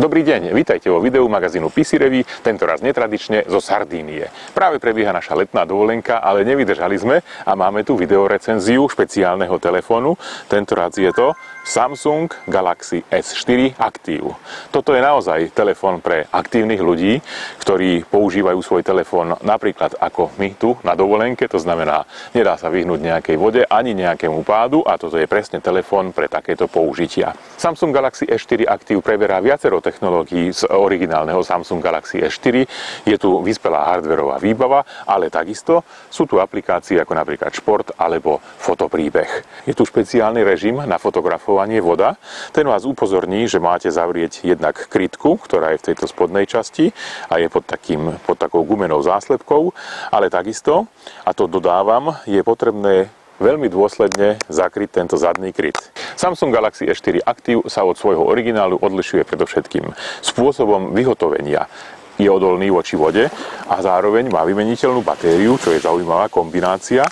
Dobrý deň, vítajte vo videu magazínu PC Review, tentoraz netradične zo Sardínie. Práve prebieha naša letná dovolenka, ale nevydržali sme a máme tu videorecenziu špeciálneho telefónu. Tentoraz je to Samsung Galaxy S4 Active. Toto je naozaj telefón pre aktívnych ľudí, ktorí používajú svoj telefón napríklad ako my tu na dovolenke, to znamená, nedá sa vyhnúť nejakej vode ani nejakému pádu a toto je presne telefón pre takéto použitia. Samsung Galaxy S4 Active preberá viacero technológií z originálneho Samsung Galaxy S4. Je tu vyspelá hardwareová výbava, ale takisto sú tu aplikácie ako napríklad šport alebo fotopríbeh. Je tu špeciálny režim na fotografovanie voda. Ten vás upozorní, že máte zavrieť jednak krytku, ktorá je v tejto spodnej časti a je pod takou gumenou záslepkou, ale takisto, a to dodávam, je potrebné veľmi dôsledne zakryť tento zadný kryt. Samsung Galaxy S4 Active sa od svojho originálu odlišuje predovšetkým spôsobom vyhotovenia. Je odolný voči vode a zároveň má vymeniteľnú batériu, čo je zaujímavá kombinácia.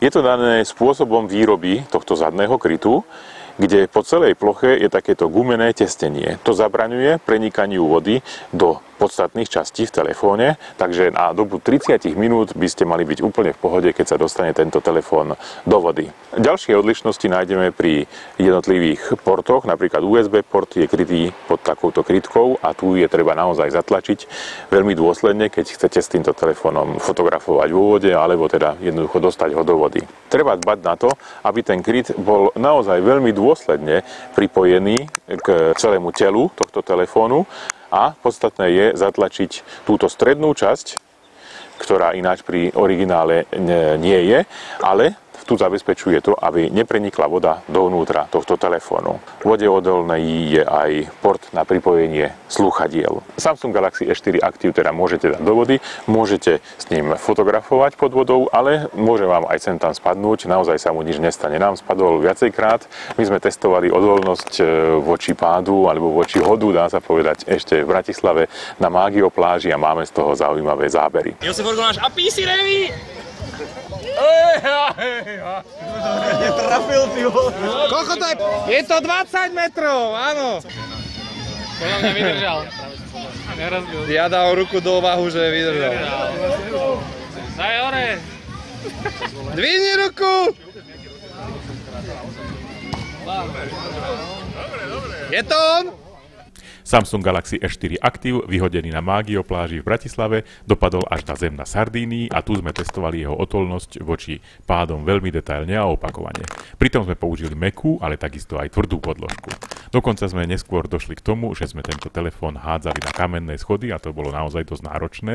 Je to dané spôsobom výroby tohto zadného krytu, kde po celej ploche je takéto gumené testenie. To zabraňuje prenikaniu vody do podstatných častí v telefóne, takže na dobu 30 minút by ste mali byť úplne v pohode, keď sa dostane tento telefón do vody. Ďalšie odlišnosti nájdeme pri jednotlivých portoch, napríklad USB port je krytý pod takouto krytkou a tu je treba naozaj zatlačiť veľmi dôsledne, keď chcete s týmto telefónom fotografovať vo vode alebo teda jednoducho dostať ho do vody. Treba dbať na to, aby ten kryt bol naozaj veľmi dôsledne pripojený k celému telu tohto telefónu. A podstatné je zatlačiť túto strednú časť, ktorá ináč pri originále nie je, ale tu zabezpečuje to, aby neprenikla voda dovnútra tohto telefónu. Vodeodolný je aj port na pripojenie slúchadiel. Samsung Galaxy S4 Active teda môžete dať do vody, môžete s ním fotografovať pod vodou, ale môže vám aj sem tam spadnúť, naozaj sa mu nič nestane. Nám spadol viacejkrát, my sme testovali odolnosť voči pádu alebo voči hodu, dá sa povedať, ešte v Bratislave na Mágio pláži a máme z toho zaujímavé zábery. Josef Orgonáš a PC Review! Netrafil, ty vole. Koľko to je? Je to 20 metrov, áno. Podľa mňa vydržal. Nerozbil. Ja dal ruku do ovahu, že vydržal. Daj hore. Dvihni ruku! Je to on? Samsung Galaxy S4 Active, vyhodený na Mágio pláži v Bratislave, dopadol až na zem na Sardínii a tu sme testovali jeho odolnosť voči pádom veľmi detailne a opakovane. Pritom sme použili mäkkú, ale takisto aj tvrdú podložku. Dokonca sme neskôr došli k tomu, že sme tento telefón hádzali na kamenné schody a to bolo naozaj dosť náročné.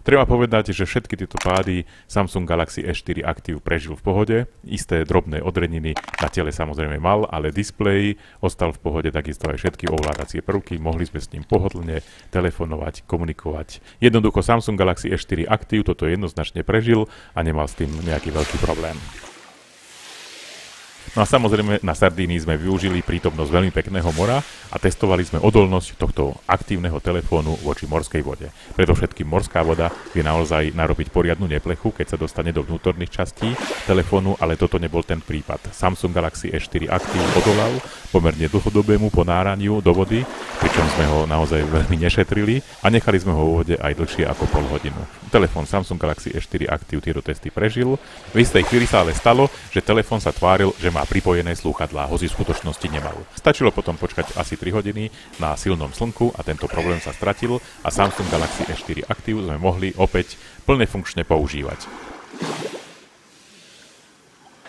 Treba povedať, že všetky tieto pády Samsung Galaxy S4 Active prežil v pohode. Isté drobné odreniny na tele samozrejme mal, ale displej ostal v pohode, takisto aj všetky ovládacie prvky. Mohli sme s ním pohodlne telefonovať, komunikovať. Jednoducho Samsung Galaxy S4 Active toto jednoznačne prežil a nemal s tým nejaký veľký problém. No a samozrejme na Sardínii sme využili prítomnosť veľmi pekného mora a testovali sme odolnosť tohto aktívneho telefónu voči morskej vode. Predovšetkým morská voda vie naozaj narobiť poriadnu neplechu, keď sa dostane do vnútorných častí telefónu, ale toto nebol ten prípad. Samsung Galaxy S4 Active odolal pomerne dlhodobému ponáraniu do vody, pričom sme ho naozaj veľmi nešetrili a nechali sme ho vo vode aj dlhšie ako pol hodinu. Telefón Samsung Galaxy S4 Active tieto testy prežil. V istej chvíli sa ale stalo, že telefón sa tváril, že má pripojené slúchadlá, hoci v skutočnosti nemal. Stačilo potom počkať asi 3 hodiny na silnom slnku a tento problém sa stratil a Samsung Galaxy S4 Active sme mohli opäť plne funkčne používať.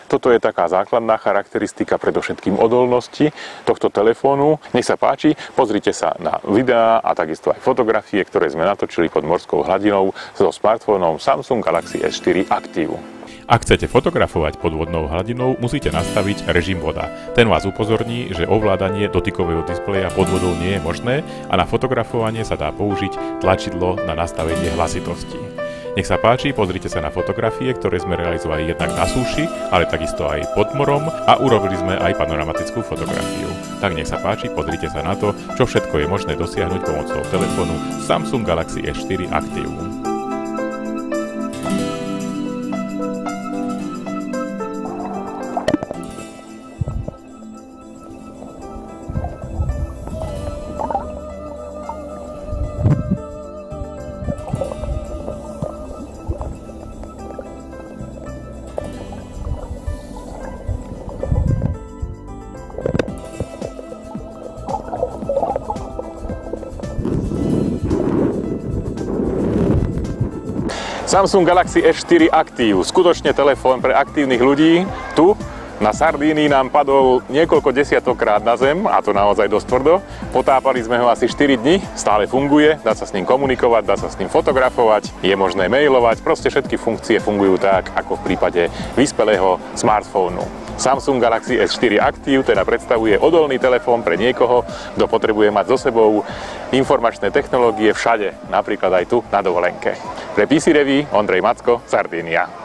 Toto je taká základná charakteristika predovšetkým odolnosti tohto telefónu. Nech sa páči, pozrite sa na videá a takisto aj fotografie, ktoré sme natočili pod morskou hladinou so smartfónom Samsung Galaxy S4 Active. Ak chcete fotografovať pod vodnou hladinou, musíte nastaviť režim voda. Ten vás upozorní, že ovládanie dotykového displeja pod vodou nie je možné a na fotografovanie sa dá použiť tlačidlo na nastavenie hlasitosti. Nech sa páči, pozrite sa na fotografie, ktoré sme realizovali jednak na súši, ale takisto aj pod morom a urobili sme aj panoramatickú fotografiu. Tak nech sa páči, pozrite sa na to, čo všetko je možné dosiahnuť pomocou telefónu Samsung Galaxy S4 Active. Samsung Galaxy S4 Active, skutočne telefón pre aktívnych ľudí. Tu na Sardínii nám padol niekoľko desiatokrát na zem, a to naozaj dosť tvrdo. Potápali sme ho asi 4 dni, stále funguje, dá sa s ním komunikovať, dá sa s ním fotografovať, je možné mailovať, proste všetky funkcie fungujú tak, ako v prípade vyspelého smartfónu. Samsung Galaxy S4 Active teda predstavuje odolný telefón pre niekoho, kto potrebuje mať so sebou informačné technológie všade, napríklad aj tu na dovolenke. Pre PC Review Ondrej Macko, Sardínia.